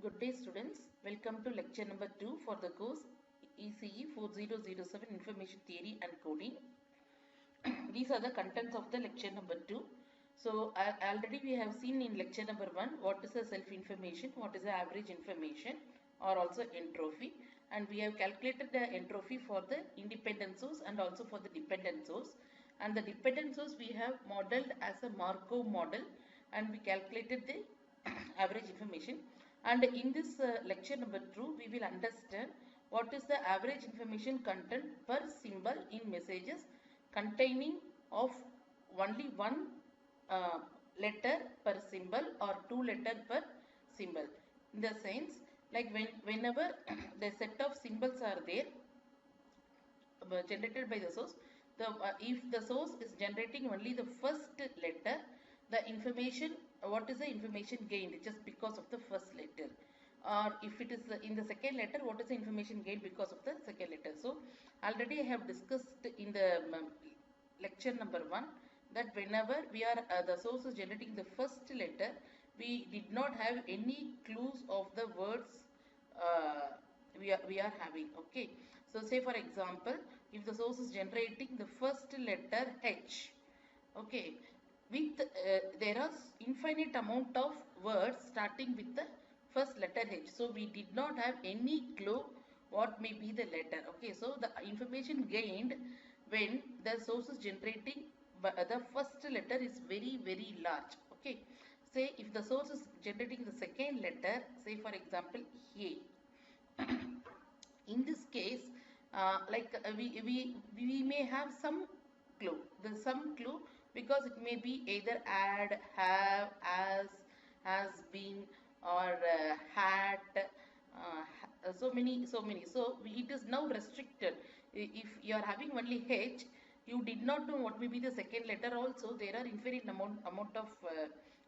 Good day students, welcome to lecture number 2 for the course ECE 4007 Information Theory and Coding. These are the contents of the lecture number 2. So already we have seen in lecture number 1 what is the self-information, what is the average information or also entropy, and we have calculated the entropy for the independent source and also for the dependent source, and the dependent source we have modeled as a Markov model and we calculated the average information. And in this lecture number 2 we will understand what is the average information content per symbol in messages containing of only one letter per symbol or two letter per symbol. In the sense, like whenever the set of symbols are there generated by the source, if the source is generating only the first letter, the information, what is the information gained just because of the first letter, or if it is in the second letter, what is the information gained because of the second letter. So already I have discussed in the lecture number 1 that whenever we are the source is generating the first letter, we did not have any clues of the words we are having. Okay, so say for example, if the source is generating the first letter H, okay, with there are infinite amount of words starting with the first letter H, so we did not have any clue what may be the letter. Okay, so the information gained when the source is generating the first letter is very large. Okay, say if the source is generating the second letter, say for example A, in this case we may have some clue, some clue, because it may be either add, have, as, has been, or had, so many, so it is now restricted. If you are having only H, you did not know what may be the second letter also, there are infinite amount of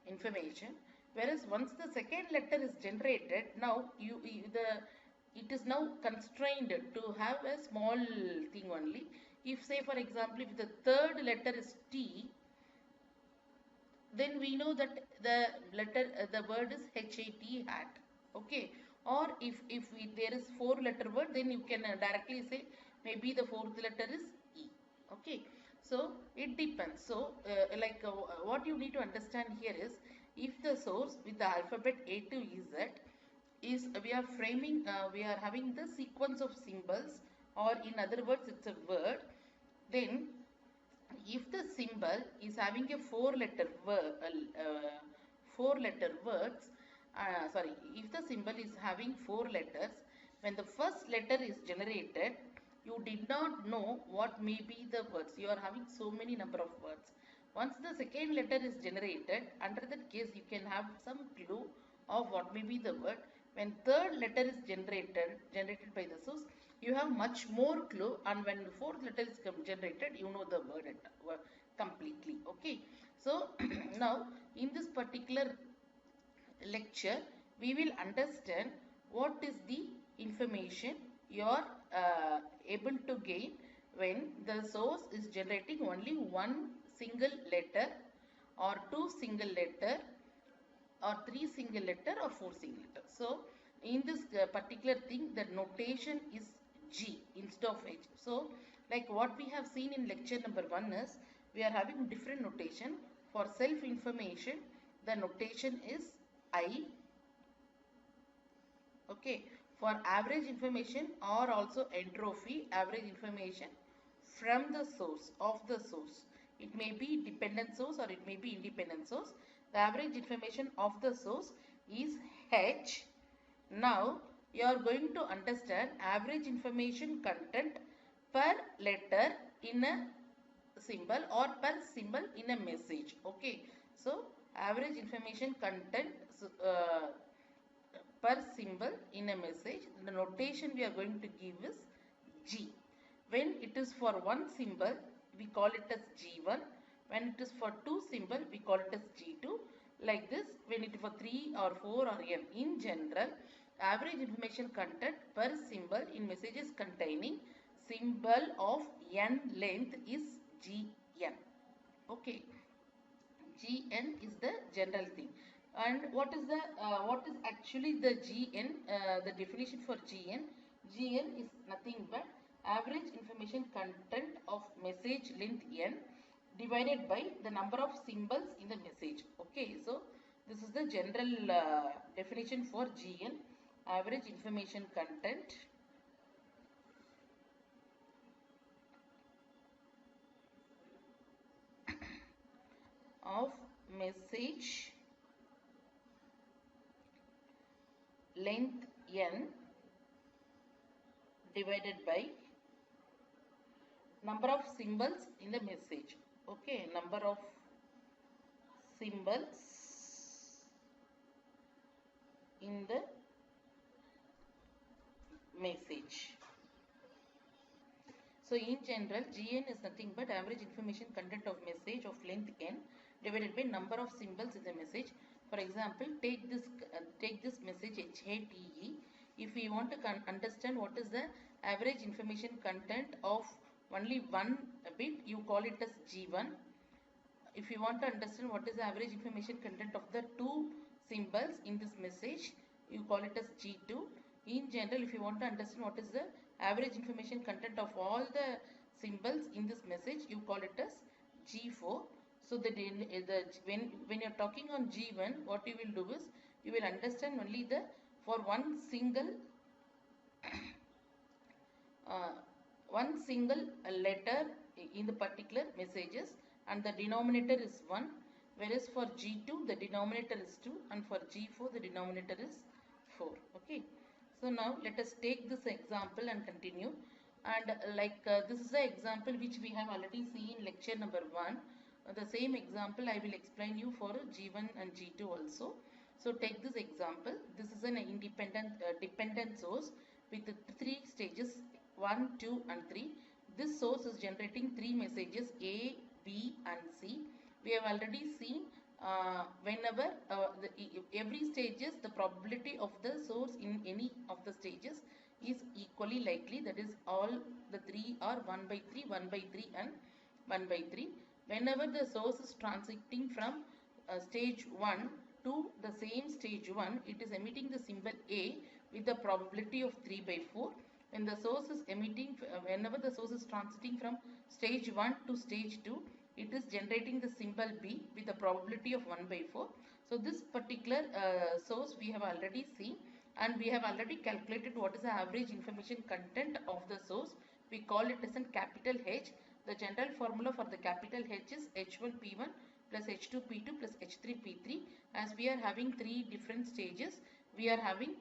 information. Whereas once the second letter is generated, now it is now constrained to have a small thing only. If say for example, if the third letter is T, then we know that the word is HAT, hat. Okay, or if there is 4-letter word, then you can directly say maybe the fourth letter is E. Okay, so it depends. So what you need to understand here is, if the source with the alphabet A to Z is, we are framing, we are having the sequence of symbols, or in other words it's a word, then if the symbol is having a 4-letter word, words, sorry, if the symbol is having 4 letters, when the first letter is generated, you did not know what may be the words. You are having so many number of words. Once the second letter is generated, under that case you can have some clue of what may be the word. When third letter is generated by the source, you have much more clue, and when the fourth letter is generated, you know the word completely. Okay, so now in this particular lecture, we will understand what is the information you are able to gain when the source is generating only one single letter, or two single letter, or 3 single letter, or 4 single letter. So in this particular thing, the notation is G instead of H. So like what we have seen in lecture number 1 is, we are having different notation. For self information, the notation is I. Okay, for average information or also entropy, average information from the source, of the source, it may be dependent source or it may be independent source, the average information of the source is H. Now you are going to understand average information content per letter in a symbol, or per symbol in a message. Okay, so average information content per symbol in a message, the notation we are going to give is G. When it is for one symbol, we call it as G1. When it is for two symbol, we call it as G2. Like this, when it is for 3 or 4 or n. In general, average information content per symbol in messages containing symbol of n length is Gn. Okay, Gn is the general thing. And what is actually the GN? The definition for GN. GN is nothing but average information content of message length n divided by the number of symbols in the message. Okay, so this is the general definition for GN, average information content of message length n divided by number of symbols in the message. Okay, number of symbols in the message. So in general, GN is nothing but average information content of message of length n divided by number of symbols in the message. For example, take this message HATE. If we want to understand what is the average information content of only one bit, you call it as G1. If you want to understand what is the average information content of the two symbols in this message, you call it as G2. In general, if you want to understand what is the average information content of all the symbols in this message, you call it as G4. So when you're talking on G1, what you will do is you will understand only the for one single letter in the particular messages, and the denominator is 1, whereas for G2 the denominator is 2 and for G4 the denominator is 4. Okay, so now let us take this example and continue. And this is the example which we have already seen in lecture number 1. The same example I will explain you for G1 and G2 also. So take this example. This is an dependent source with 3 stages, 1, 2 and 3. This source is generating 3 messages A, B and C. We have already seen whenever every stages, the probability of the source in any of the stages is equally likely. That is, all the 3 are 1 by 3, 1 by 3 and 1 by 3. Whenever the source is transiting from stage 1 to the same stage 1, it is emitting the symbol A with the probability of 3 by 4. When the source is whenever the source is transiting from stage 1 to stage 2, it is generating the symbol B with the probability of 1 by 4. So this particular source we have already seen, and we have already calculated what is the average information content of the source. We call it as a capital H. The general formula for the capital H is H1P1 plus H2P2 plus H3P3. As we are having 3 different stages, we are having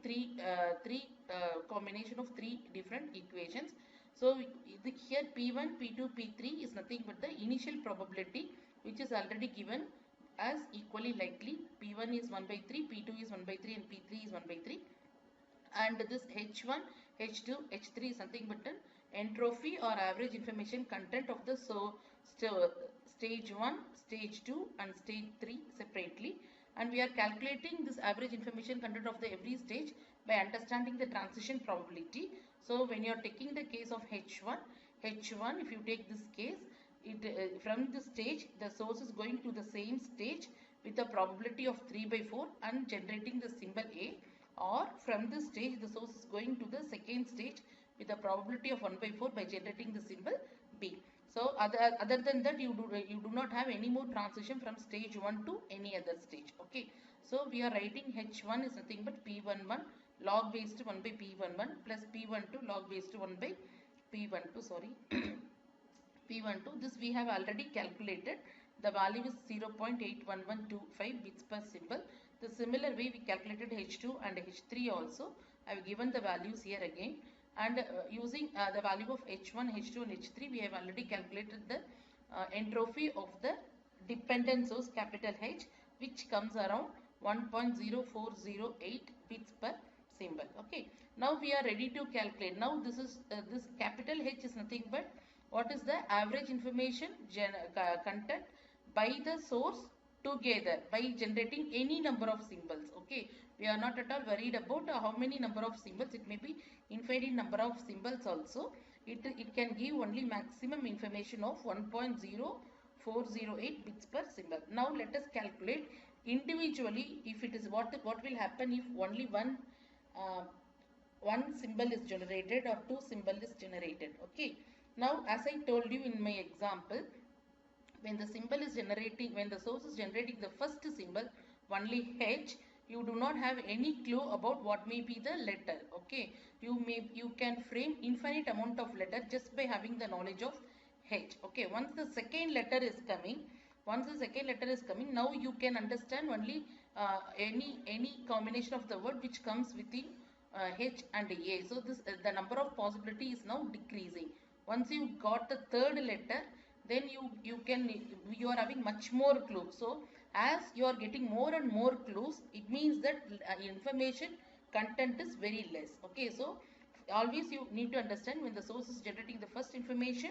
combination of 3 different equations. So here P1, P2, P3 is nothing but the initial probability, which is already given as equally likely. P1 is 1 by 3, P2 is 1 by 3 and P3 is 1 by 3. And this H1, H2, H3 is nothing but an entropy or average information content of the stage 1, stage 2 and stage 3 separately. And we are calculating this average information content of the every stage by understanding the transition probability. So when you are taking the case of H1, if you take this case, from this stage the source is going to the same stage with a probability of 3 by 4 and generating the symbol A, or from this stage the source is going to the second stage with a probability of 1 by 4 by generating the symbol B. So other than that, you do not have any more transition from stage 1 to any other stage. Okay, so we are writing H1 is nothing but P11 log base to 1 by P11 plus P12 log base to 1 by P12, sorry. P12, this we have already calculated. The value is 0.81125 bits per symbol. The similar way we calculated H2 and H3 also. I have given the values here again. And using the value of H1, H2 and H3, we have already calculated the entropy of the dependent source capital H, which comes around 1.0408 bits per symbol. Okay, now we are ready to calculate. Now this capital H is nothing but what is the average information content by the source together by generating any number of symbols. Okay, we are not at all worried about how many number of symbols. It may be infinite number of symbols also. It can give only maximum information of 1.0408 bits per symbol. Now let us calculate individually, if it is what will happen if only uh, one symbol is generated or two symbol is generated. Okay, now as I told you in my example, when the symbol is generating, when the source is generating the first symbol only H, you do not have any clue about what may be the letter. Okay, you can frame infinite amount of letter just by having the knowledge of H. Okay, once the second letter is coming, now you can understand only any combination of the word which comes within H and A. So this the number of possibility is now decreasing. Once you got the third letter, then you are having much more clues. So as you are getting more and more clues, it means that information content is very less. Okay, so always you need to understand, when the source is generating the first information,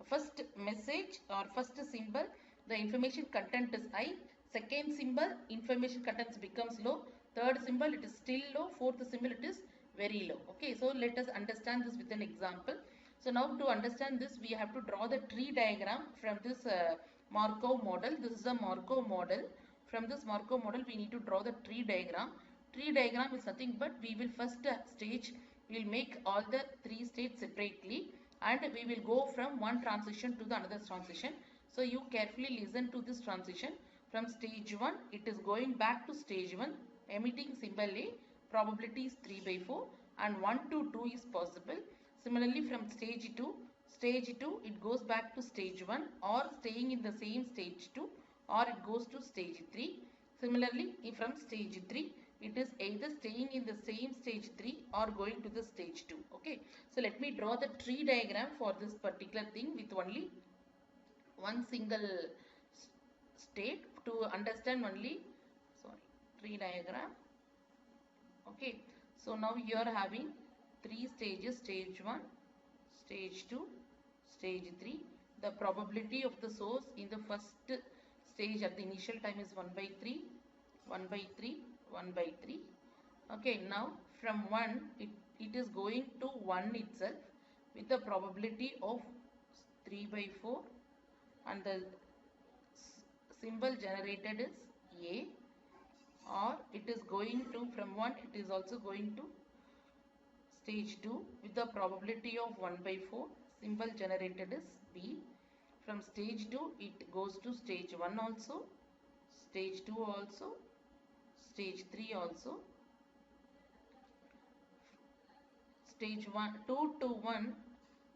first message or first symbol, the information content is high. Second symbol, information content becomes low. Third symbol, it is still low. Fourth symbol, it is very low. Okay, so let us understand this with an example. So now to understand this, we have to draw the tree diagram from this Markov model. This is a Markov model. From this Markov model, we need to draw the tree diagram. Tree diagram is nothing but we will first stage, we will make all the three states separately, and we will go from one transition to the another transition. So you carefully listen to this transition. From stage 1, it is going back to stage 1, emitting symbol A, probability is 3 by 4, and 1 to 2 is possible. Similarly, from stage 2, it goes back to stage 1 or staying in the same stage 2, or it goes to stage 3. Similarly, from stage 3, it is either staying in the same stage 3 or going to the stage 2. Okay, so let me draw the tree diagram for this particular thing with only one single state to understand only, tree diagram. Okay, so now you are having three stages: stage 1, stage 2, stage 3. The probability of the source in the first stage at the initial time is 1 by 3, 1 by 3, 1 by 3. Okay, now from 1, it is going to 1 itself with the probability of 3 by 4, and the symbol generated is A. Or it is going to, from 1, it is also going to stage 2 with the probability of 1 by 4, symbol generated is B. From stage 2, it goes to stage 1 also, stage 2 also, stage 3 also. Stage 2 to 1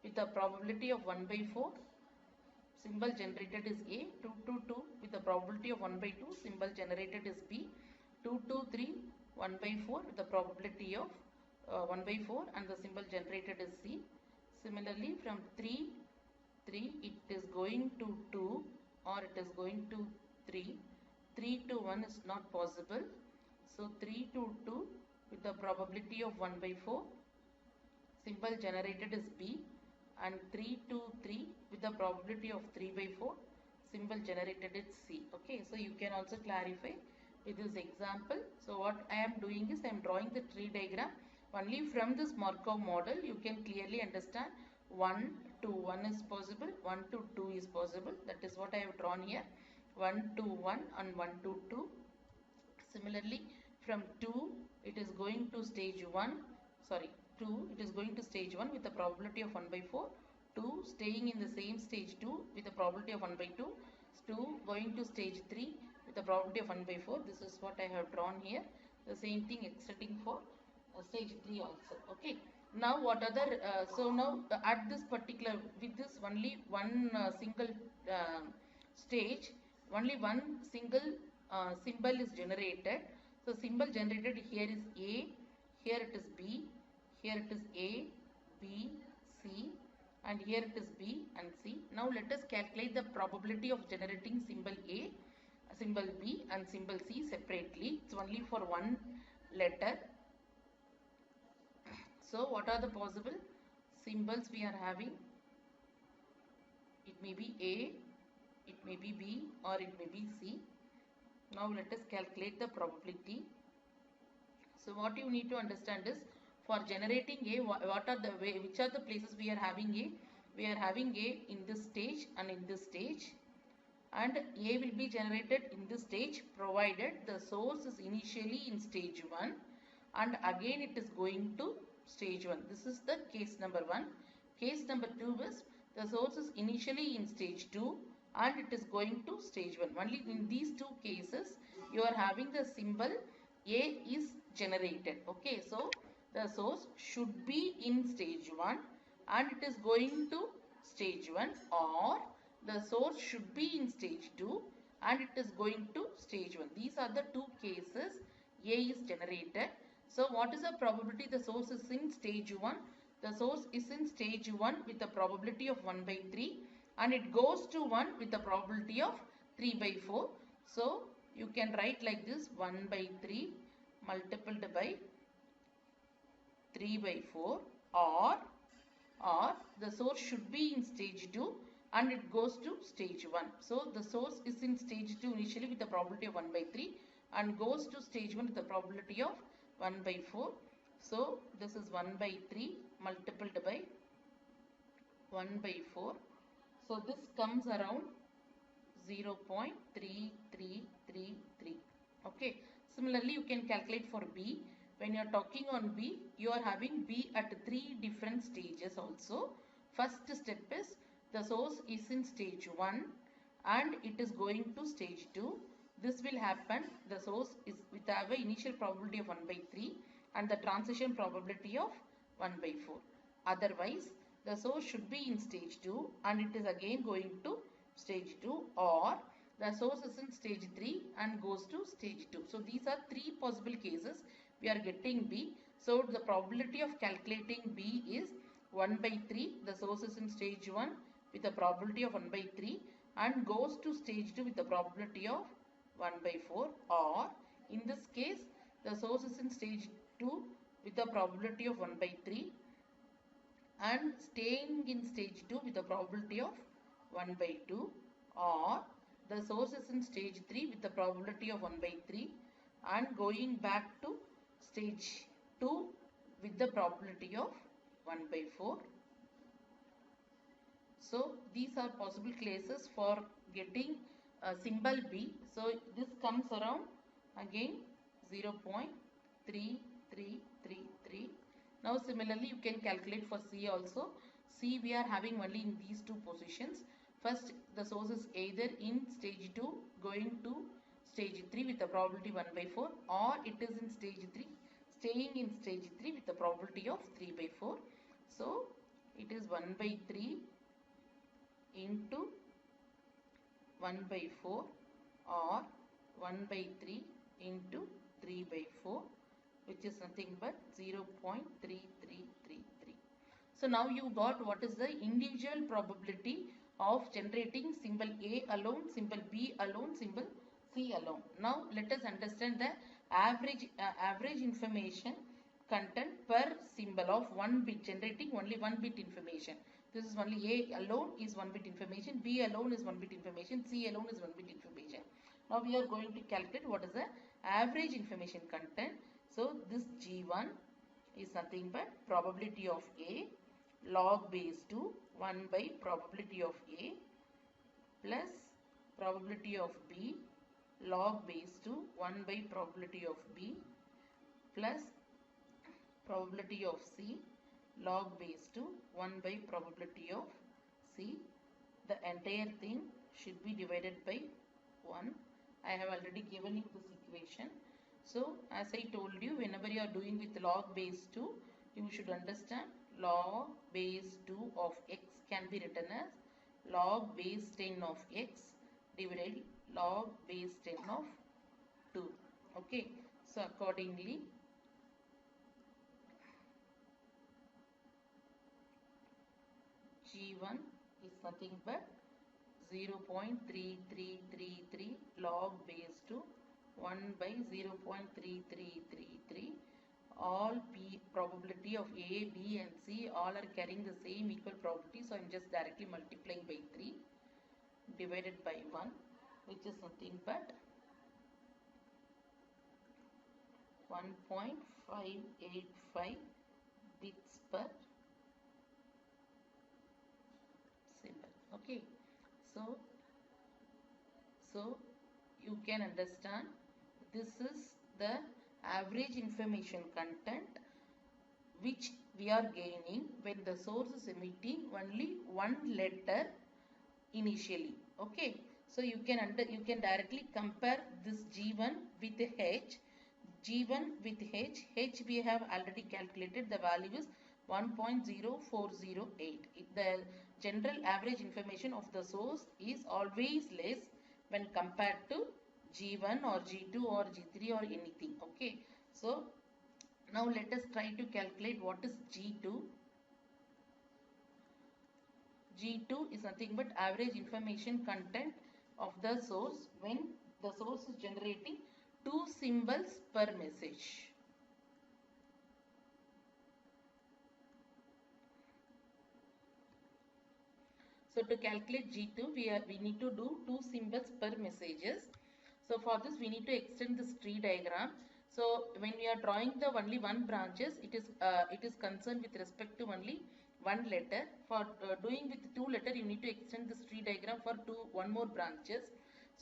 with the probability of 1 by 4, symbol generated is A. 2 to 2 with the probability of 1 by 2, symbol generated is B. 2 to 3, 1 by 4 with the probability of 1 by 4, and the symbol generated is C. Similarly, from 3, it is going to 2 or it is going to 3. 3 to 1 is not possible. So 3 to 2 with the probability of 1 by 4, symbol generated is B. And 3 to 3 with the probability of 3 by 4, symbol generated is C. Okay, so you can also clarify with this example. So what I am doing is I am drawing the tree diagram. Only from this Markov model you can clearly understand 1 to 1 is possible, 1 to 2 is possible. That is what I have drawn here, 1 to 1 and 1 to 2. Similarly, from 2 it is going to stage 1, 2 it is going to stage 1 with the probability of 1 by 4, 2 staying in the same stage 2 with the probability of 1 by 2, 2 going to stage 3 with the probability of 1 by 4. This is what I have drawn here. The same thing extending for stage 3 also. Okay, now what other so now at this particular, with this only one single stage, only one single symbol is generated. So symbol generated here is A, here it is B, here it is A, B, C, and here it is B and C. Now let us calculate the probability of generating symbol A, symbol B and symbol C separately. It's only for one letter. So what are the possible symbols we are having? It may be A, it may be B, or it may be C. Now let us calculate the probability. So what you need to understand is, for generating A, which are the places we are having A? We are having A in this stage and in this stage, and A will be generated in this stage provided the source is initially in stage 1 and again it is going to stage 1. This is the case number 1. Case number 2 is the source is initially in stage 2 and it is going to stage 1. Only in these two cases you are having the symbol A is generated. Okay, so the source should be in stage 1 and it is going to stage 1, or the source should be in stage 2 and it is going to stage 1. These are the two cases A is generated. So what is the probability the source is in stage 1? The source is in stage 1 with a probability of 1 by 3 and it goes to 1 with a probability of 3 by 4. So you can write like this: 1 by 3 multiplied by 3 by 4, or the source should be in stage 2 and it goes to stage 1. So the source is in stage 2 initially with the probability of 1 by 3 and goes to stage 1 with the probability of 1 by 4. So this is 1 by 3 multiplied by 1 by 4. So this comes around 0.3333. Okay. Similarly, you can calculate for B. When you are talking on B, you are having B at 3 different stages also. First step is the source is in stage 1 and it is going to stage 2. This will happen. The source is with have an initial probability of 1 by 3 and the transition probability of 1 by 4. Otherwise, the source should be in stage 2 and it is again going to stage 2, or the source is in stage 3 and goes to stage 2. So these are three possible cases. We are getting B. So the probability of calculating B is 1 by 3. The source is in stage 1 with a probability of 1 by 3 and goes to stage 2 with a probability of 1 by 4, or in this case the source is in stage 2 with a probability of 1 by 3 and staying in stage 2 with a probability of 1 by 2, or the source is in stage 3 with the probability of 1 by 3 and going back to stage 2 with the probability of 1 by 4. So these are possible cases for getting symbol B. So this comes around again 0.3333. Now similarly you can calculate for C also. C we are having only in these two positions. First, the source is either in stage 2 going to stage 3 with the probability 1 by 4, or it is in stage 3 staying in stage 3 with the probability of 3 by 4. So it is 1 by 3 into 1 by 4 or 1 by 3 into 3 by 4, which is nothing but 0.3333. So now you got what is the individual probability of generating symbol A alone, symbol B alone, symbol C alone. Now let us understand the average information content per symbol of 1 bit, generating only 1 bit information. This is only A alone is 1 bit information, B alone is 1 bit information, C alone is 1 bit information. Now we are going to calculate what is the average information content. So this G1 is nothing but probability of A log base 2 1 by probability of A plus probability of B log base 2 1 by probability of B plus probability of C log base 2 1 by probability of C. The entire thing should be divided by 1. I have already given you this equation. So as I told you, whenever you are doing with log base 2, you should understand log base 2 of x can be written as log base 10 of x divided log base 10 of 2. Okay. So accordingly, G1 is nothing but 0.3333 log base 2 1 by 0.3333. All P probability of A, B and C all are carrying the same equal probability. So I am just directly multiplying by 3 divided by 1, which is nothing but 1.585 bits per symbol. Okay. So So you can understand this is the average information content which we are gaining when the source is emitting only one letter initially. Okay, so you can directly compare this G1 with H. G1 with H we have already calculated, the value is 1.0408. The general average information of the source is always less when compared to G1 or G2 or G3 or anything. Okay, so now let us try to calculate what is G2. G2 is nothing but average information content of the source when the source is generating 2 symbols per message. So to calculate G2, we need to do 2 symbols per messages. So for this we need to extend this tree diagram. So when we are drawing the only one branches, it is concerned with respect to only one letter. For doing with 2 letter, you need to extend this tree diagram for one more branches.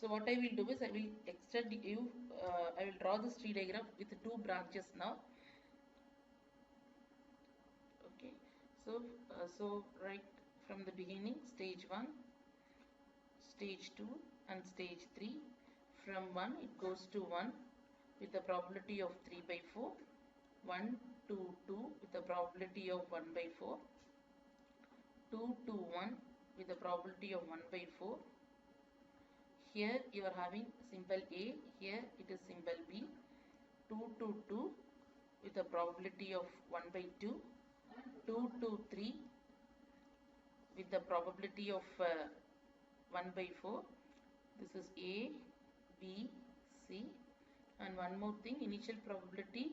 So what I will do is I will extend I will draw this tree diagram with 2 branches now. Okay, so right from the beginning, stage 1, stage 2 and stage 3. From 1 it goes to 1 with the probability of 3 by 4, 1 to 2 with the probability of 1 by 4, 2 to 1 with the probability of 1 by 4. Here you are having symbol A, here it is symbol B. 2 to 2 with the probability of 1 by 2, 2 to 3 with the probability of 1 by 4. This is A, B, C, and one more thing, initial probability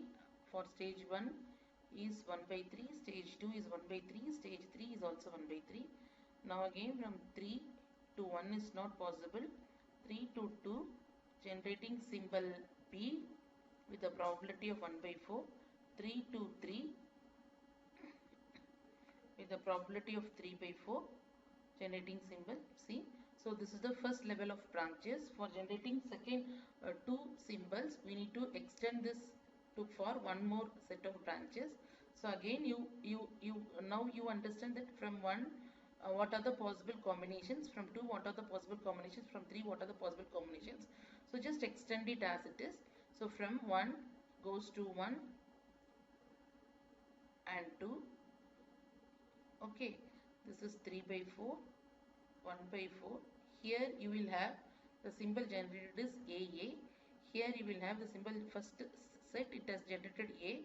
for stage 1 is 1 by 3, stage 2 is 1 by 3, stage 3 is also 1 by 3. Now again from 3 to 1 is not possible. 3 to 2 generating symbol P with the probability of 1 by 4. 3 to 3 with the probability of 3 by 4 generating symbol C. So this is the first level of branches. For generating second 2 symbols, we need to extend this for one more set of branches. So again now you understand that from 1 what are the possible combinations, from 2 what are the possible combinations, from 3 what are the possible combinations. So just extend it as it is. So from 1 goes to 1 and 2. Okay, this is 3 by 4, 1 by 4. Here you will have the symbol generated is AA. Here you will have the symbol first set it has generated A.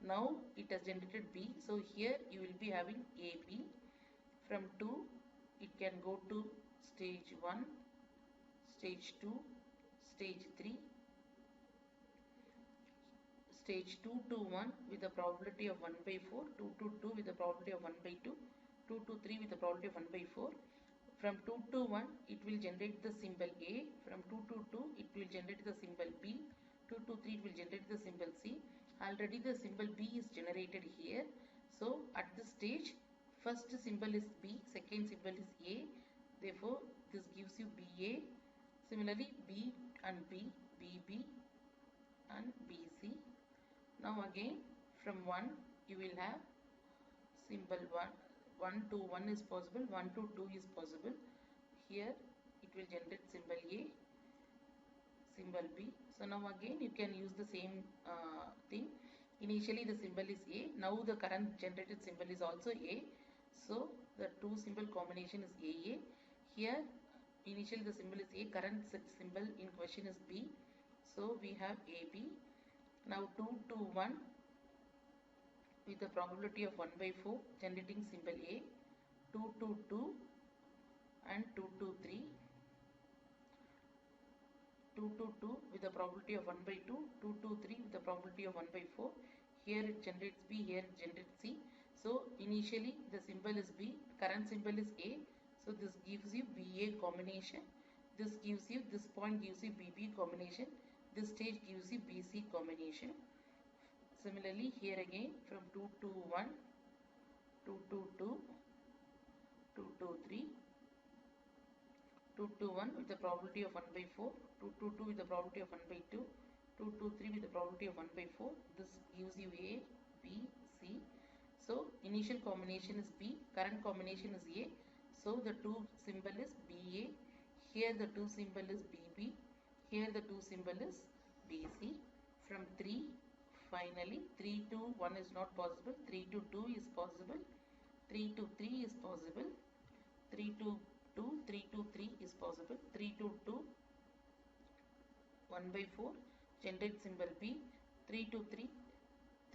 Now it has generated B. So here you will be having AB. From 2 it can go to stage 1, stage 2, stage 3. Stage 2 to 1 with the probability of 1 by 4, 2 to 2 with the probability of 1 by 2, 2 to 3 with the probability of 1 by 4. From 2 to 1 it will generate the symbol A. From 2 to 2 it will generate the symbol B. 2 to 3 it will generate the symbol C. Already the symbol B is generated here. So at this stage first symbol is B, second symbol is A. Therefore this gives you BA. Similarly B and B, BB and BC. Now again from 1 you will have symbol 1 to 1 is possible, 1 to 2 is possible. Here it will generate symbol A, symbol B. So now again you can use the same thing. Initially the symbol is A, now the current generated symbol is also A. So the 2 symbol combination is AA. Here initially the symbol is A, current symbol in question is B. So we have AB. Now 2 to 1 with the probability of 1 by 4 generating symbol A, 2 to 2 and 2 to 3, 2 to 2 with the probability of 1 by 2, 2 to 3 with the probability of 1 by 4. Here it generates B, here it generates C. So initially the symbol is B, current symbol is A. So this gives you BA combination. This gives you, this point gives you BB combination. This stage gives you BC combination. Similarly here again from 2 to 1, 2 to 2, 2 to 3, 221 with the probability of 1 by 4, 222 with the probability of 1 by 2, 223 with the probability of 1 by 4. This gives you A, B, C. So initial combination is B, current combination is A. So the 2 symbol is BA. Here the 2 symbol is BB. Here the 2 symbol is BC. From 3, finally 3 to 1 is not possible. 3 to 2 is possible. 3 to 3 is possible. 3 to 2, 3 to 3 is possible. 3 to 2, 1 by 4, generate symbol B. 3 to 3,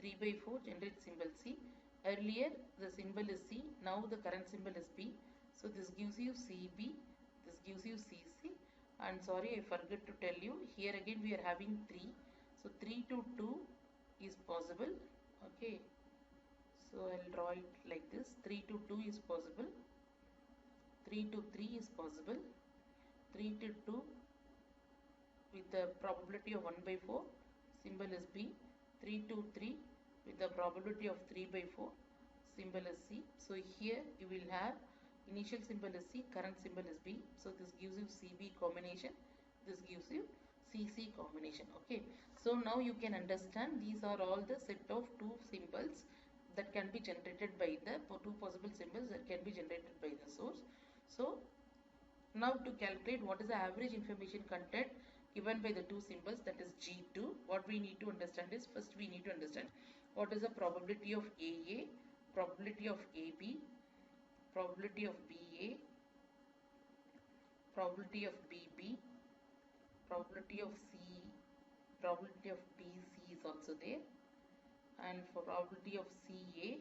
3 by 4, generate symbol C. Earlier the symbol is C, now the current symbol is B. So this gives you CB, this gives you CC. And sorry, I forgot to tell you, here again we are having 3. So 3 to 2 is possible. Okay, so I'll draw it like this. 3 to 2 is possible. 3 to 3 is possible. 3 to 2 with the probability of 1 by 4, symbol is B. 3 to 3 with the probability of 3 by 4, symbol is C. So here you will have initial symbol is C, current symbol is B. So this gives you CB combination, this gives you CC combination. Okay, so now you can understand these are all the set of two symbols that can be generated by the two possible symbols that can be generated by the source. So now to calculate what is the average information content given by the two symbols, that is G2, what we need to understand is, first we need to understand what is the probability of AA, probability of AB, probability of BA, probability of BB, probability of C, probability of BC is also there, and for probability of CB,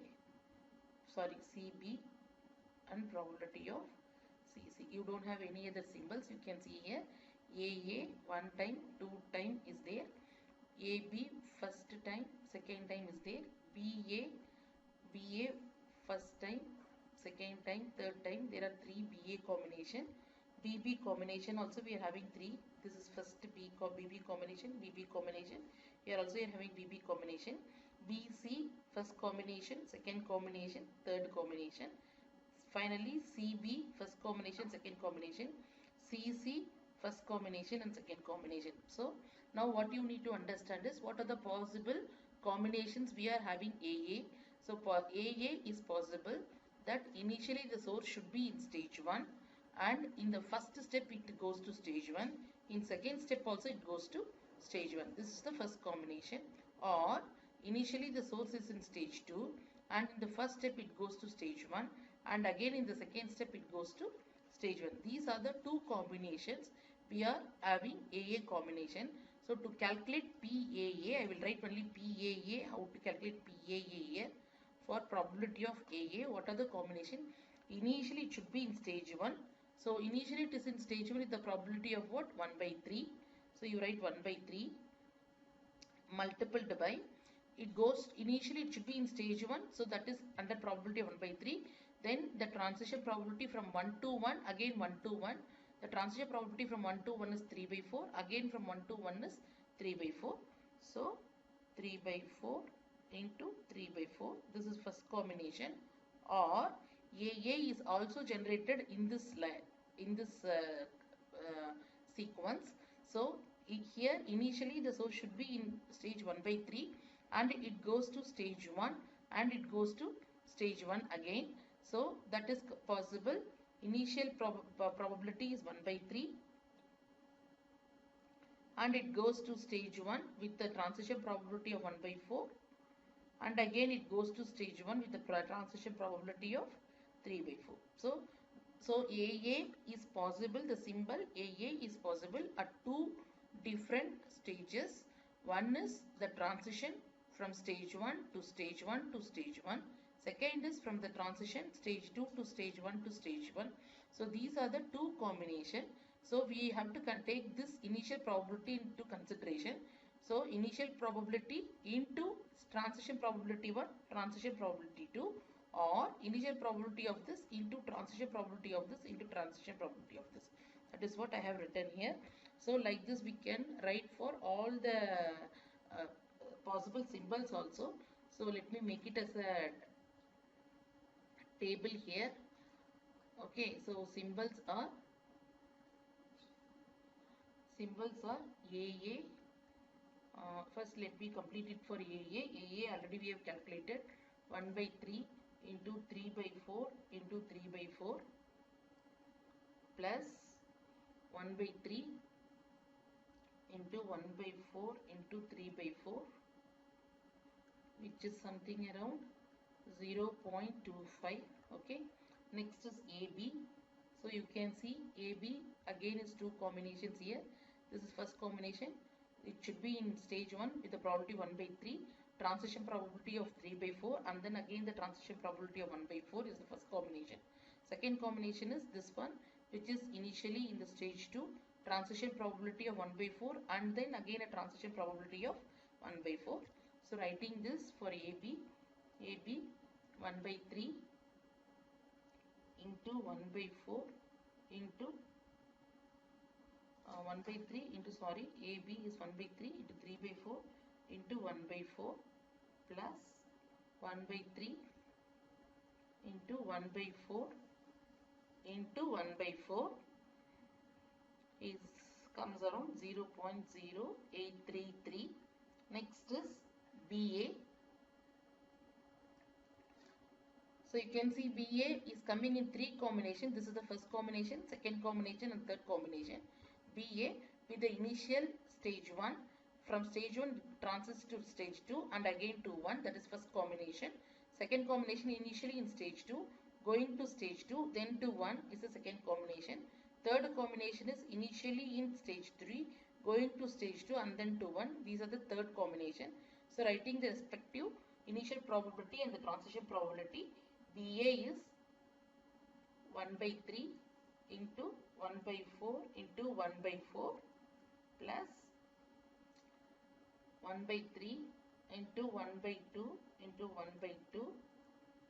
and probability of CC. You don't have any other symbols. You can see here AA 1 time, 2 time is there. AB first time, second time is there. BA first time, second time, third time. There are 3 BA combination. BB combination also we are having 3. This is first BB combination, BB combination. Here also you are having BB combination. BC first combination, second combination, third combination. Finally CB first combination, second combination. CC first combination and second combination. So now what you need to understand is what are the possible combinations we are having AA. So for AA is possible that initially the source should be in stage 1, and in the first step it goes to stage 1, in second step also it goes to stage 1. This is the first combination. Or initially the source is in stage 2, and in the first step it goes to stage 1, and again in the second step it goes to stage 1. These are the two combinations we are having AA combination. So to calculate PAA, I will write only PAA, how to calculate PAA here. For probability of AA, what are the combination? Initially it should be in stage 1. So initially it is in stage 1 with the probability of what? 1 by 3. So you write 1 by 3 multiplied by, it goes, initially it should be in stage 1. So that is under probability of 1 by 3. Then the transition probability from 1 to 1, again 1 to 1. The transition probability from 1 to 1 is 3 by 4. Again from 1 to 1 is 3 by 4. So 3 by 4 into 3 by 4. This is first combination. Or AA is also generated in this sequence. So here initially the source should be in stage 1 by 3, and it goes to stage 1, and it goes to stage 1 again. So that is possible. Initial probability is 1 by 3, and it goes to stage 1 with the transition probability of 1 by 4, and again it goes to stage 1 with the transition probability of 3 by 4. So AA is possible, the symbol AA is possible at two different stages. One is the transition from stage 1 to stage 1 to stage 1. Second is from the transition stage 2 to stage 1 to stage 1. So these are the two combination. So we have to take this initial probability into consideration. So initial probability into transition probability 1, transition probability 2, or initial probability of this into transition probability of this into transition probability of this. That is what I have written here. So like this we can write for all the possible symbols also. So let me make it as a table here. Okay, so symbols are symbols are AA. First let me complete it for AA. AA already we have calculated 1 by 3 into 3 by 4 into 3 by 4 plus 1 by 3 into 1 by 4 into 3 by 4, which is something around 0.25. Okay, next is AB. So you can see AB again is two combinations here. This is first combination. It should be in stage 1 with the probability 1 by 3, transition probability of 3 by 4, and then again the transition probability of 1 by 4 is the first combination. Second combination is this one, which is initially in the stage 2, transition probability of 1 by 4, and then again a transition probability of 1 by 4. So writing this for AB, AB 1 by 3 into 1 by 4 into 1 by 3 into, sorry, AB is 1 by 3 into 3 by 4 into 1 by 4 plus 1 by 3 into 1 by 4 into 1 by 4 is comes around 0.0833. Next is BA. So you can see BA is coming in three combinations. This is the first combination, second combination and third combination. BA with the initial stage 1, from stage 1 transits to stage 2 and again to 1, that is first combination. Second combination initially in stage 2, going to stage 2, then to 1 is the second combination. Third combination is initially in stage 3, going to stage 2 and then to 1. These are the third combination. So writing the respective initial probability and the transition probability, BA is 1 by 3 into 1 by 4 into 1 by 4 plus 1 by 3 into 1 by 2 into 1 by 2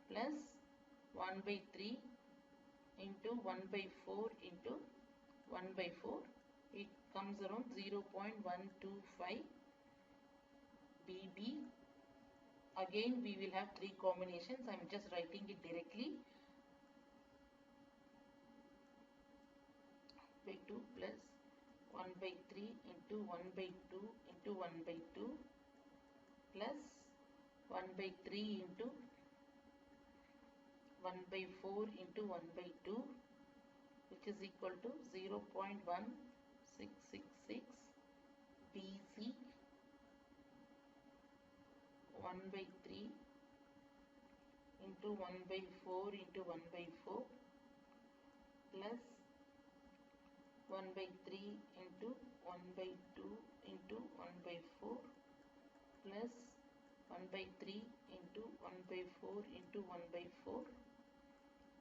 plus 1 by 3 into 1 by 4 into 1 by 4. It comes around 0.125 BB. Again we will have three combinations. I am just writing it directly. By 2 plus 1 by 3 into 1 by 2 into 1 by 2 plus 1 by 3 into 1 by 4 into 1 by 2, which is equal to 0.1666 BC. 1 by 3 into 1 by 4 into 1 by 4 plus 1 by 3 into 1 by 2 into 1 by 4 plus 1 by 3 into 1 by 4 into 1 by 4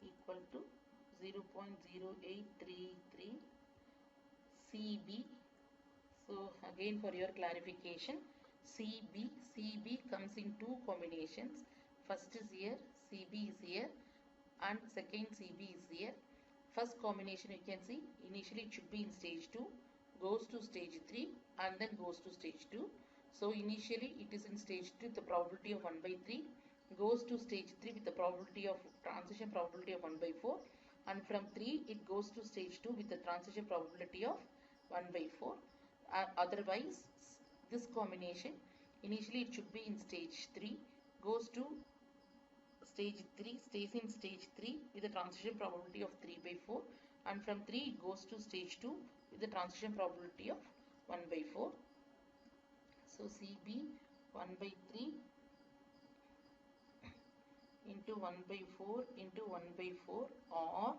equal to 0.0833 CB. So again for your clarification, CB comes in two combinations. First is here, CB is here, and second CB is here. First combination you can see initially it should be in stage 2, goes to stage 3 and then goes to stage 2. So initially it is in stage 2 with the probability of 1 by 3, goes to stage 3 with the probability of transition probability of 1 by 4, and from 3 it goes to stage 2 with the transition probability of 1 by 4. Otherwise this combination initially it should be in stage 3, goes to stage 3, stays in stage 3 with the transition probability of 3 by 4, and from 3 it goes to stage 2 with the transition probability of 1 by 4. So CB 1 by 3 into 1 by 4 into 1 by 4, or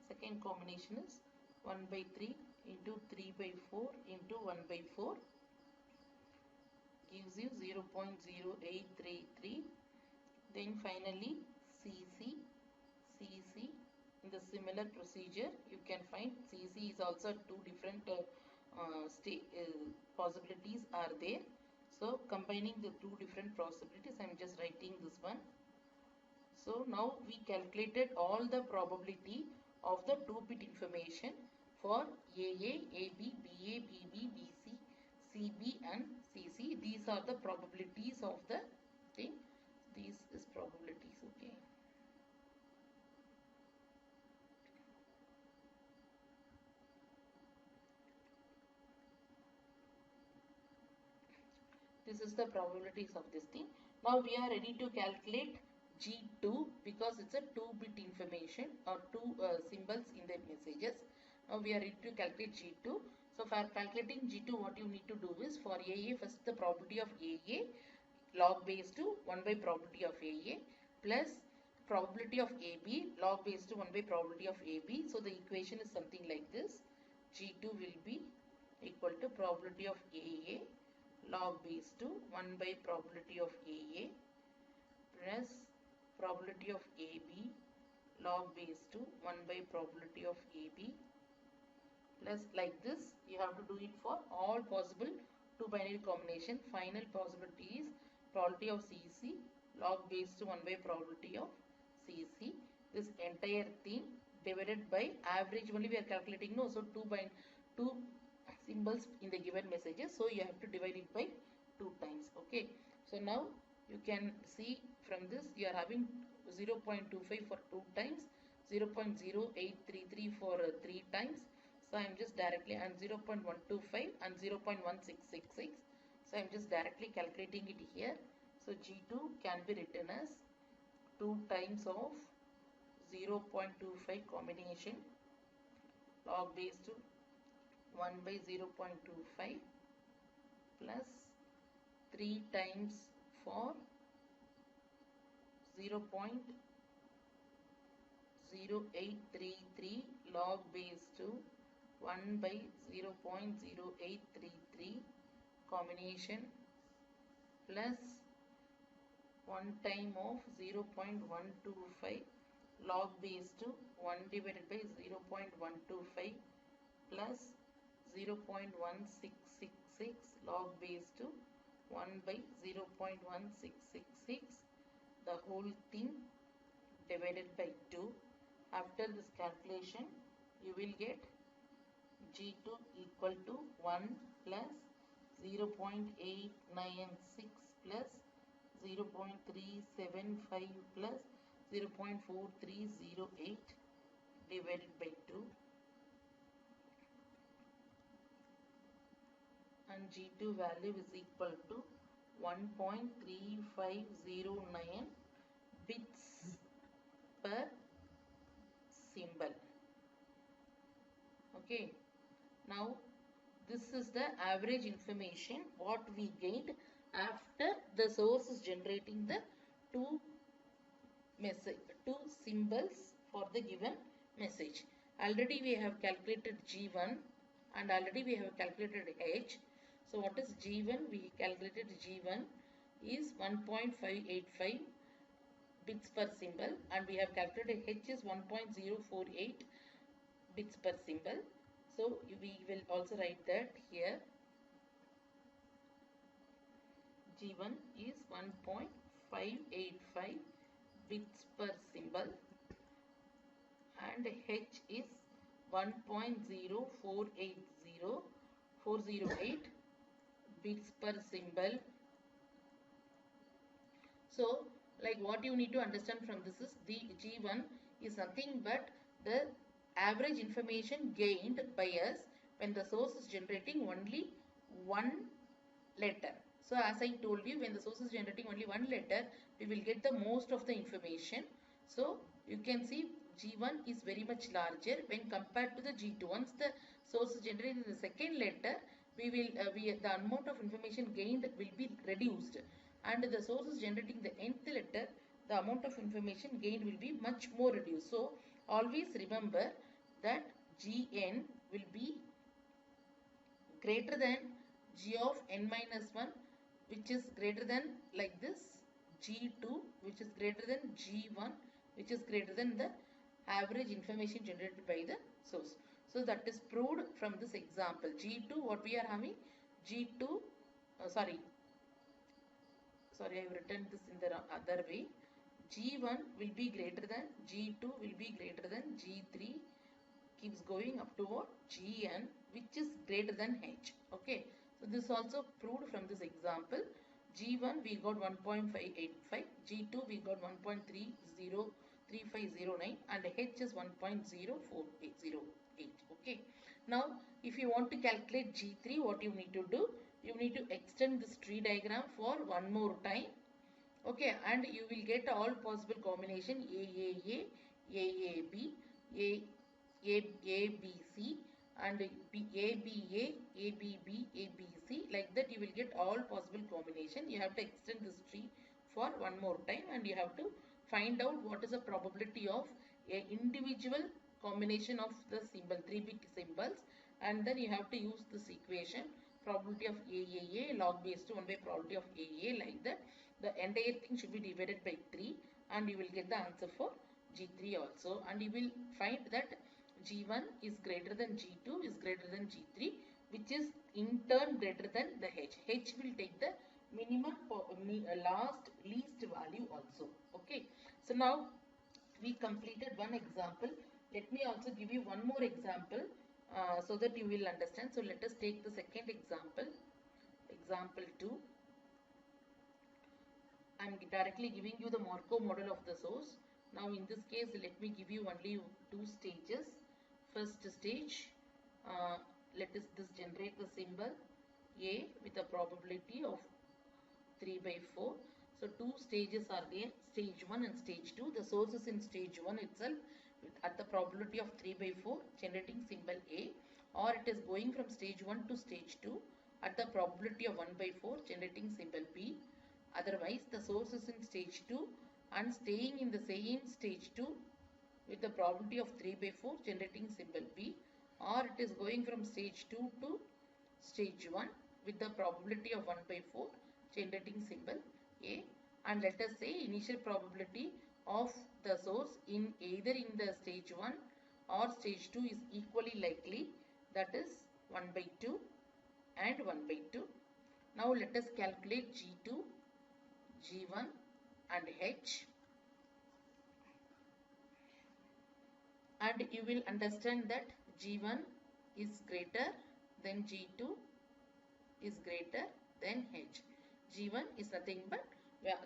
second combination is 1 by 3 into 3 by 4 into 1 by 4 gives you 0.0833. Then finally CC in the similar procedure you can find CC is also two different possibilities are there. So combining the two different possibilities, I am just writing this one. So now we calculated all the probability of the 2-bit information for AA, AB, BA, BB, BC, CB and CC. These are the probabilities of the thing. This is probabilities, okay. This is the probabilities of this thing. Now we are ready to calculate G2 because it's a 2-bit information or two symbols in the messages. Now we are ready to calculate G2. So for calculating G2, what you need to do is for AA, first the probability of AA log base to 1 by probability of AA plus probability of AB log base to 1 by probability of AB. So the equation is something like this. G2 will be equal to probability of AA log base to 1 by probability of AA plus probability of AB log base to 1 by probability of AB plus like this. You have to do it for all possible two binary combination. Final possibility is probability of CC log base to 1 by probability of CC. This entire thing divided by average only we are calculating, no, so two symbols in the given messages, so you have to divide it by 2 times. Okay, so now you can see from this you are having 0.25 for 2 times, 0.0833 for 3 times. So I am just directly, and 0.125 and 0.1666. So I am just directly calculating it here. So G2 can be written as 2 times of 0.25 combination log base to 1 by 0.25 plus 3 times for 0.0833 log base to 1 by 0.0833 combination plus 1 time of 0.125 log base to 1 divided by 0.125 plus 0.1666 log base to 1 by 0.1666, the whole thing divided by 2. After this calculation, you will get G2 equal to 1 plus 0.896 plus 0.375 plus 0.4308 divided by 2, and G2 value is equal to 1.3509 bits per symbol. Okay, now this is the average information what we gained after the source is generating the two symbols for the given message. Already we have calculated G1 and already we have calculated H. So what is G1? We calculated G1 is 1.585 bits per symbol, and we have calculated H is 1.048 bits per symbol. So we will also write that here. G1 is 1.585 bits per symbol and H is 1.0408 bits per symbol. So like what you need to understand from this is the G1 is nothing but the average information gained by us when the source is generating only one letter. So as I told you, when the source is generating only one letter, we will get the most of the information. So you can see G1 is very much larger when compared to the G2. Once the source is generating the second letter, the amount of information gained will be reduced, and the source is generating the nth letter, the amount of information gained will be much more reduced. So always remember that Gn will be greater than G of n minus 1, which is greater than like this, G2 which is greater than G1 which is greater than the average information generated by the source. So that is proved from this example. G2, what we are having, G2, sorry, I have written this in the other way. G1 will be greater than, G2 will be greater than, G3 keeps going up to what, Gn, which is greater than H. Okay, so this also proved from this example. G1 we got 1.585, G2 we got 1.303509, and H is 1.0408. Okay, now if you want to calculate G3, what you need to do, You need to extend this tree diagram for one more time. Okay, and you will get all possible combination AAA, AAB, A, ABC, and ABA, ABB, ABC. Like that you will get all possible combination. You have to extend this tree for one more time, and you have to find out what is the probability of a individual combination of the symbol, 3-bit symbols, and then you have to use this equation, probability of AAA log base to 1 by probability of AA, like that. The entire thing should be divided by 3, and you will get the answer for G3 also, and you will find that G1 is greater than G2 is greater than G3, which is in turn greater than the H. H will take the minimum least value also. Okay, so now we completed one example. Let me also give you one more example so that you will understand. So let us take the second example. Example 2. I am directly giving you the Markov model of the source. Now in this case, let me give you only 2 stages. First stage, let us generate the symbol A with a probability of 3 by 4. So 2 stages are there, stage 1 and stage 2. The source is in stage 1 itself at the probability of 3 by 4 generating symbol A, or it is going from stage 1 to stage 2 at the probability of 1 by 4 generating symbol B. Otherwise, the source is in stage 2 and staying in the same stage 2 with the probability of 3 by 4 generating symbol B, or it is going from stage 2 to stage 1 with the probability of 1 by 4 generating symbol A. And let us say initial probability of the source in either in the stage 1 or stage 2 is equally likely, that is 1 by 2 and 1 by 2. Now let us calculate G2, G1 and H, and you will understand that G1 is greater than G2 is greater than H. G1 is nothing but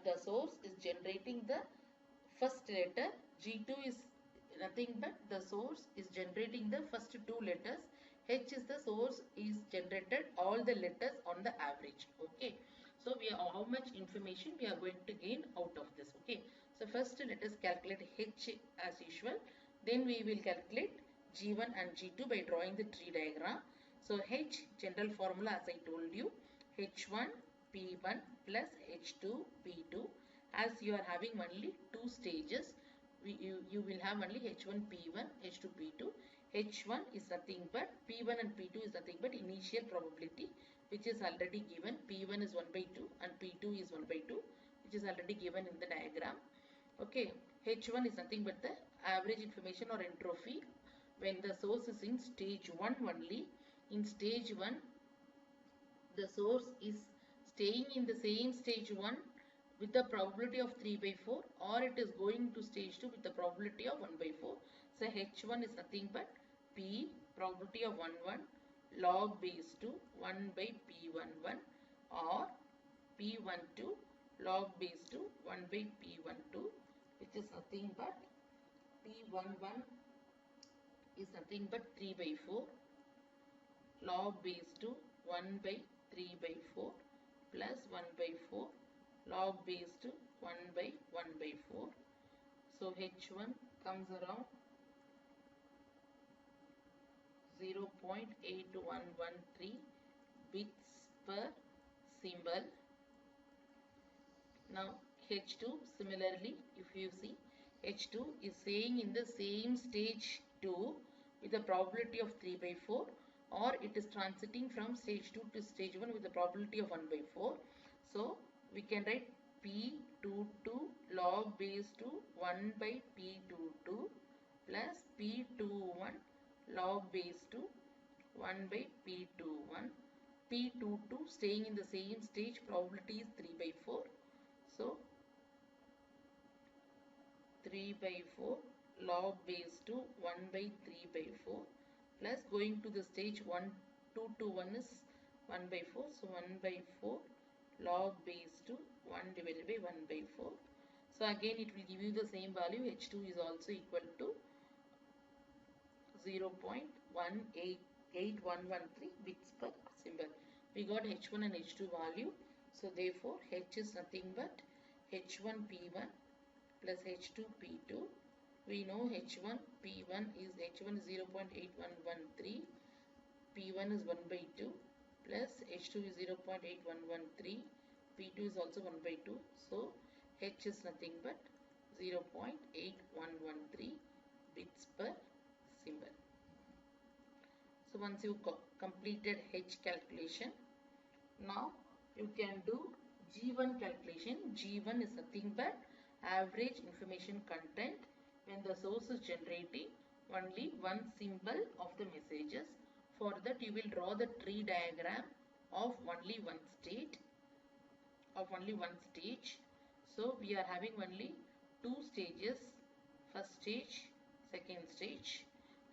the source is generating the first letter. G2 is nothing but the source is generating the first 2 letters. H is the source is generated all the letters on the average. Okay. So we are how much information we are going to gain out of this. Okay. So first let us calculate H as usual. Then we will calculate G1 and G2 by drawing the tree diagram. So H general formula as I told you, H1 P1 plus H2 P2. As you are having only 2 stages, you will have only H1 P1, H2 P2. H1 is nothing but P1 and P2 is nothing but initial probability, which is already given. P1 is 1 by 2 and P2 is 1 by 2, which is already given in the diagram. Okay, H1 is nothing but the average information or entropy when the source is in stage 1 only. In stage 1, the source is staying in the same stage 1 with the probability of 3 by 4, or it is going to stage 2 with the probability of 1 by 4. So H1 is nothing but P probability of 1 1 log base 2 1 by P11, or P12 log base 2 1 by P12, which is nothing but P11 is nothing but 3 by 4 log base 2 1 by 3 by 4 plus 1 by 4 log base 2 1 by 1 by 4. So H1 comes around 0.8113 bits per symbol. Now H2 similarly, if you see, H2 is staying in the same stage 2 with a probability of 3 by 4, or it is transiting from stage 2 to stage 1 with a probability of 1 by 4. So we can write P22 log base 2 1 by P22 plus P21 log base 2 1 by P21. P22 staying in the same stage, probability is 3 by 4. So 3 by 4 log base 2 1 by 3 by 4 plus going to the stage 1 2 to 1 is 1 by 4. So 1 by 4 log base 2 1 divided by 1 by 4. So again it will give you the same value. H2 is also equal to 0.18113 bits per symbol. we got H1 and H2 value. So therefore H is nothing but H1 P1 plus H2 P2. We know H1 P1 is H1 is 0.8113, P1 is 1 by 2 plus H2 is 0.8113, P2 is also 1 by 2. So H is nothing but 0.8113 bits per symbol. So once you completed H calculation, now you can do G1 calculation. G1 is nothing but average information content when the source is generating only one symbol of the messages. For that you will draw the tree diagram of only one state, So we are having only two stages, first stage, second stage.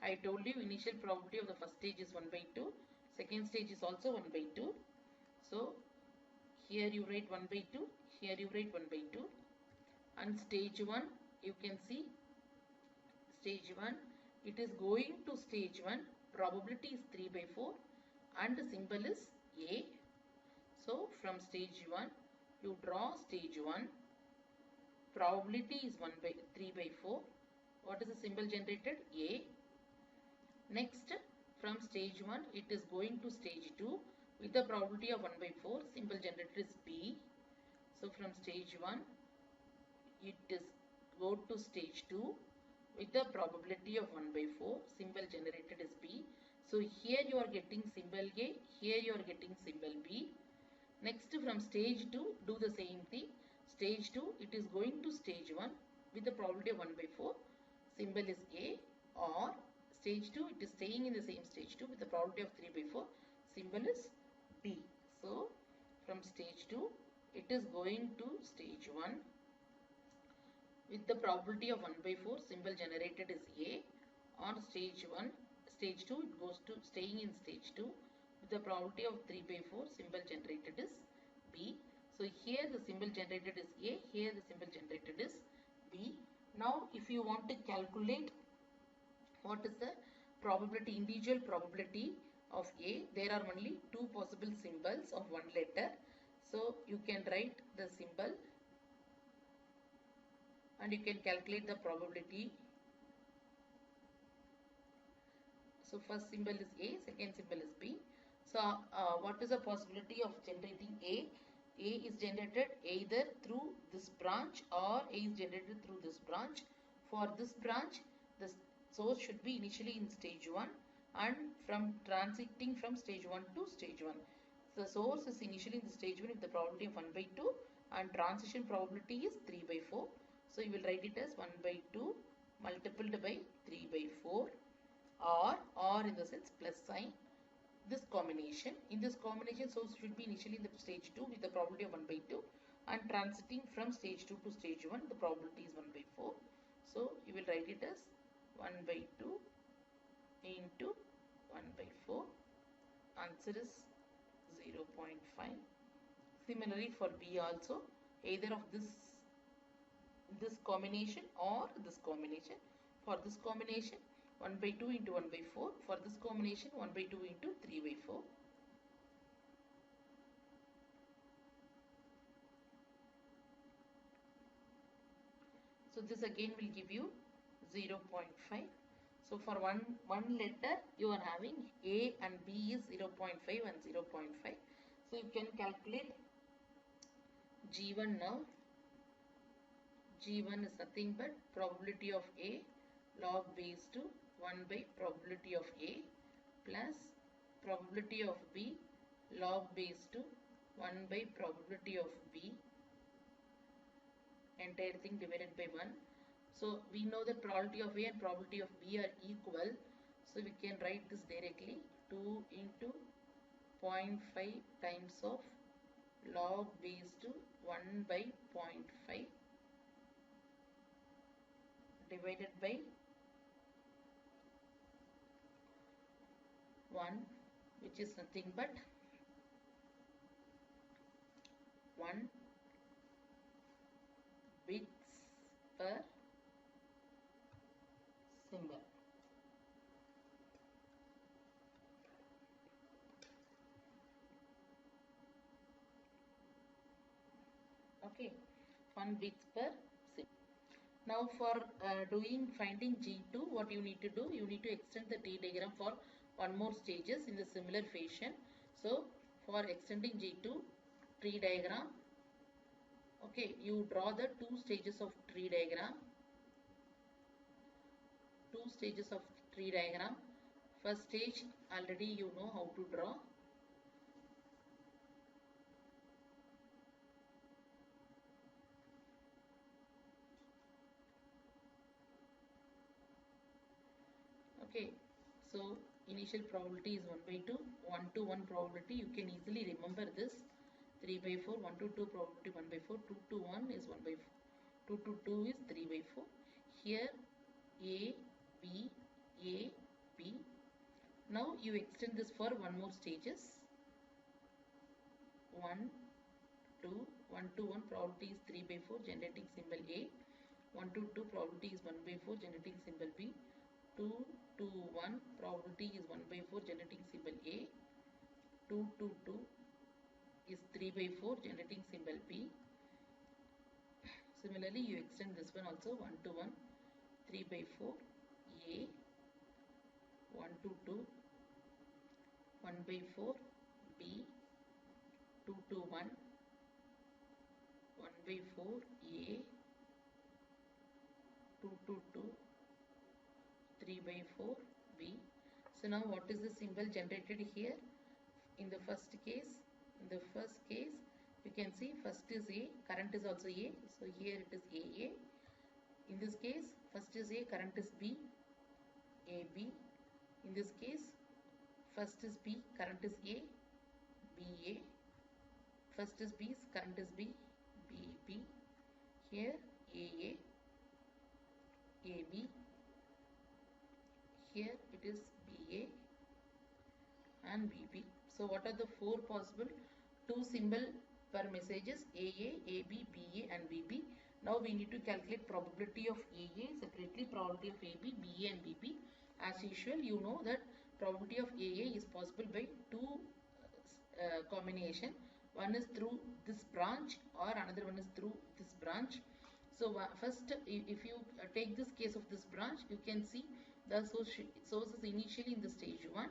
I told you initial probability of the first stage is 1 by 2, second stage is also 1 by 2. So here you write 1 by 2, here you write 1 by 2. And stage 1, you can see stage 1, it is going to stage 1, probability is 3 by 4 and the symbol is A. So from stage 1, you draw stage 1, probability is 3 by 4. What is the symbol generated? A. Next, from stage 1, it is going to stage 2 with the probability of 1 by 4. Symbol generated is B. So from stage 1, it is go to stage 2 with the probability of 1 by 4. Symbol generated is B. So here you are getting symbol A, here you are getting symbol B. Next, from stage 2, do the same thing. Stage 2, it is going to stage 1 with the probability of 1 by 4. Symbol is A. Or stage 2, it is staying in the same stage 2 with the probability of 3 by 4. Symbol is B. So from stage 2, it is going to stage 1 with the probability of 1 by 4. Symbol generated is A. On stage 1, stage 2, it goes to staying in stage 2 with the probability of 3 by 4. Symbol generated is B. So here the symbol generated is A, here the symbol generated is B. Now if you want to calculate what is the probability, individual probability of A, there are only two possible symbols of one letter. So you can write the symbol and you can calculate the probability. So first symbol is A, second symbol is B. So what is the possibility of generating A? A is generated either through this branch or A is generated through this branch. For this branch, the source should be initially in stage 1 and from transiting from stage 1 to stage 1. The source is initially in the stage 1 with the probability of 1 by 2 and transition probability is 3 by 4. So you will write it as 1 by 2 multiplied by 3 by 4 or in the sense plus sign. This combination, in this combination source should be initially in the stage 2 with the probability of 1 by 2 and transiting from stage 2 to stage 1 the probability is 1 by 4. So you will write it as 1 by 2 into 1 by 4. Answer is 0.5. Similarly for B also, either of this combination or this combination. For this combination 1 by 2 into 1 by 4. For this combination 1 by 2 into 3 by 4. So this again will give you 0.5. So for one letter you are having A and B is 0.5 and 0.5. So you can calculate G1 now. G1 is nothing but probability of A log base to 1 by probability of A plus probability of B log base to 1 by probability of B, entire thing divided by 1. So we know that probability of A and probability of B are equal. So we can write this directly, 2 into 0.5 times of log base to 1 by 0.5 divided by 1, which is nothing but 1 bits per symbol. Okay, 1 bits per symbol. Now for doing finding G2, what you need to do, you need to extend the tree diagram for one more stages in the similar fashion. So for extending G2 tree diagram, okay, you draw the two stages of tree diagram. Two stages of tree diagram. First stage already you know how to draw. Okay, so initial probability is 1 by 2, 1 to 1 probability. You can easily remember this. 3 by 4, 1 to 2 probability 1 by 4, 2 to 1 is 1 by 4, 2 to 2 is 3 by 4. Here A, B, A, B. Now you extend this for one more stages. 1, 2, 1 to 1 probability is 3 by 4 generating symbol A. 1 to 2 probability is 1 by 4 generating symbol B. 2 to 1 probability is 1 by 4 generating symbol A. 2 to 2 is 3 by 4 generating symbol B. Similarly, you extend this one also 1 to 1, 3 by 4 A, 1 to 2, 1 by 4 B, 2 to 1, 1 by 4 A, 2 to 2, 3 by 4 B. So now what is the symbol generated here? In the first case, you can see first is A, current is also A, so here it is AA. In this case, first is A, current is B, AB. In this case, first is B, current is A, BA. First is B, current is B, BB. Here AA, AB. Here it is BA and BB. So what are the four possible two symbol per messages AA, AB, BA and BB. Now we need to calculate probability of AA separately, probability of AB, BA and BB. As usual, you know that probability of AA is possible by two combination. One is through this branch or another one is through this branch. So first, if you take this case of this branch, you can see the source is initially in the stage 1,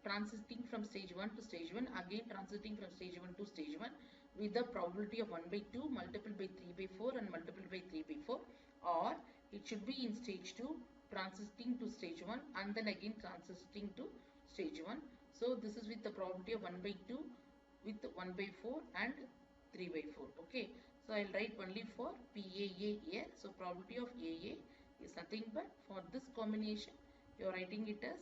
transiting from stage 1 to stage 1, again transiting from stage 1 to stage 1 with the probability of 1 by 2 multiplied by 3 by 4 and multiplied by 3 by 4, or it should be in stage 2 transiting to stage 1 and then again transiting to stage 1. So this is with the probability of 1 by 2 with 1 by 4 and 3 by 4. Okay, so I'll write only for PAA here. So probability of AA is nothing but for this combination you are writing it as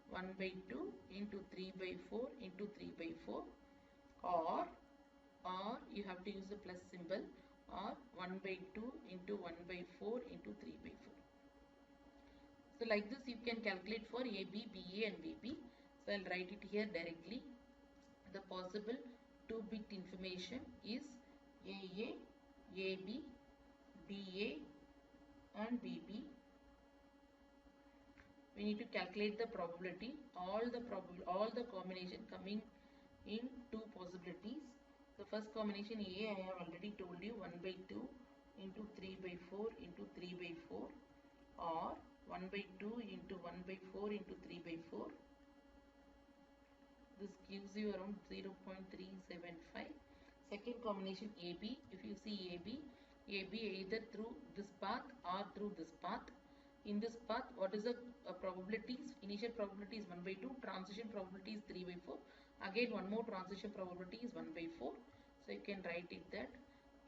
1 by 2 into 3 by 4 into 3 by 4, or you have to use the plus symbol, or 1 by 2 into 1 by 4 into 3 by 4. So like this you can calculate for AB, BA and BB. So I'll write it here directly. The possible 2-bit information is AA, AB, BA and BB. We need to calculate the probability, all the combination coming in two possibilities. The first combination A, I have already told you, 1 by 2 into 3 by 4 into 3 by 4, or 1 by 2 into 1 by 4 into 3 by 4. This gives you around 0.375. Second combination AB, if you see AB either through this path or through this path. In this path, what is the probabilities? Initial probability is 1 by 2, transition probability is 3 by 4. Again, one more transition probability is 1 by 4. So you can write it that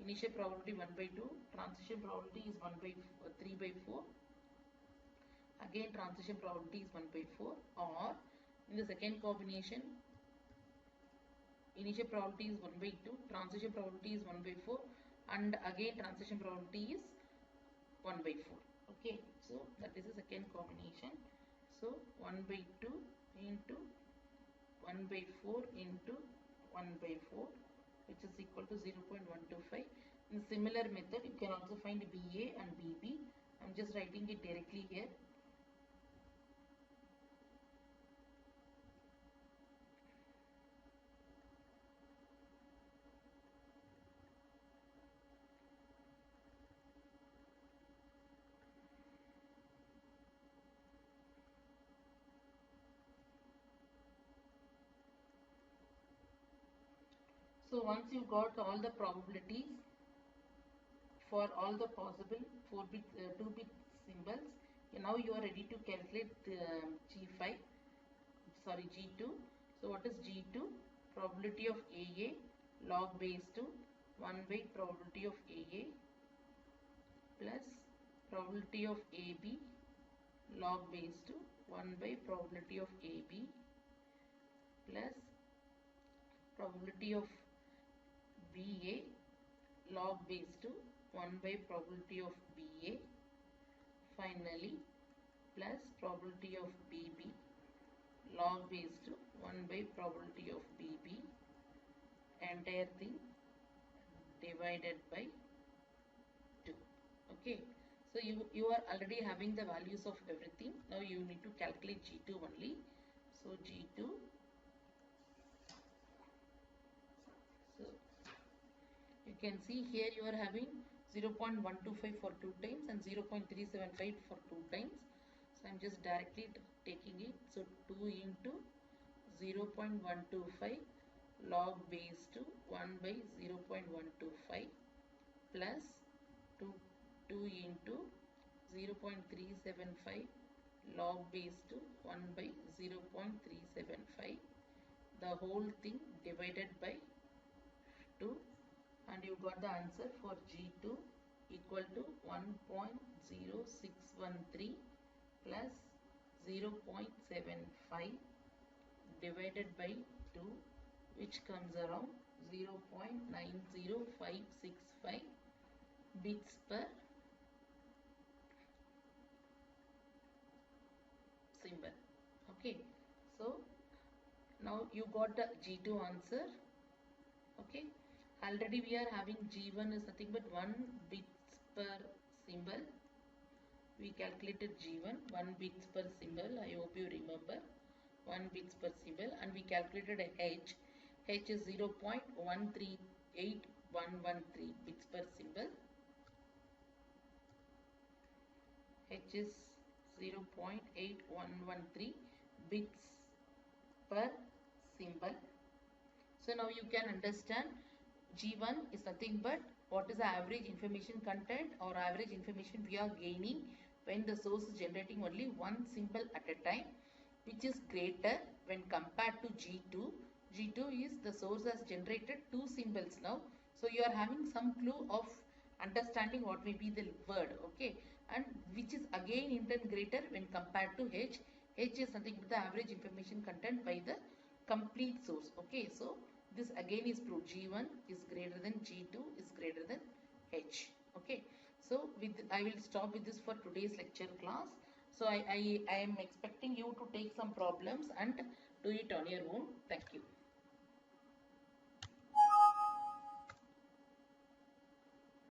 initial probability 1 by 2, transition probability is 1 by 3 by 4. Again, transition probability is 1 by 4. Or in the second combination, initial probability is 1 by 2, transition probability is 1 by 4, and again transition probability is 1 by 4. Okay, so that is the second combination. So 1 by 2 into 1 by 4 into 1 by 4, which is equal to 0.125. In similar method, you can also find BA and BB. I'm just writing it directly here. So once you got all the probabilities for all the possible 2-bit symbols, now you are ready to calculate G5, sorry G2. So what is G2? Probability of AA log base 2 1 by probability of AA plus probability of AB log base 2 1 by probability of AB plus probability of BA log base 2 1 by probability of BA finally plus probability of BB log base 2 1 by probability of BB entire thing divided by 2. Okay, so you are already having the values of everything. Now you need to calculate G2 only. So G2, so you can see here you are having 0.125 for 2 times and 0.375 for 2 times. So I'm just directly taking it. So 2 into 0.125 log base 2 1 by 0.125 plus 2 into 0.375 log base 2 1 by 0.375, the whole thing divided by 2, and you got the answer for G2 equal to 1.0613 plus 0.75 divided by 2, which comes around 0.90565 bits per symbol. Okay, so now you got the G2 answer. Okay, already we are having G1 is nothing but 1 bits per symbol. We calculated G1 1 bits per symbol. I hope you remember 1 bits per symbol, and we calculated a H. H is 0.138113 bits per symbol. H is 0.8113 bits per symbol. So now you can understand G1 is nothing but what is the average information content or average information we are gaining when the source is generating only one symbol at a time, which is greater when compared to G2. G2 is the source has generated 2 symbols now. So you are having some clue of understanding what may be the word, okay, and which is again in turn greater when compared to H. H is nothing but the average information content by the complete source. Okay, so this again is proved. G1 is greater than G2 is greater than H. Okay, so I will stop with this for today's lecture class. So I am expecting you to take some problems and do it on your own. Thank you.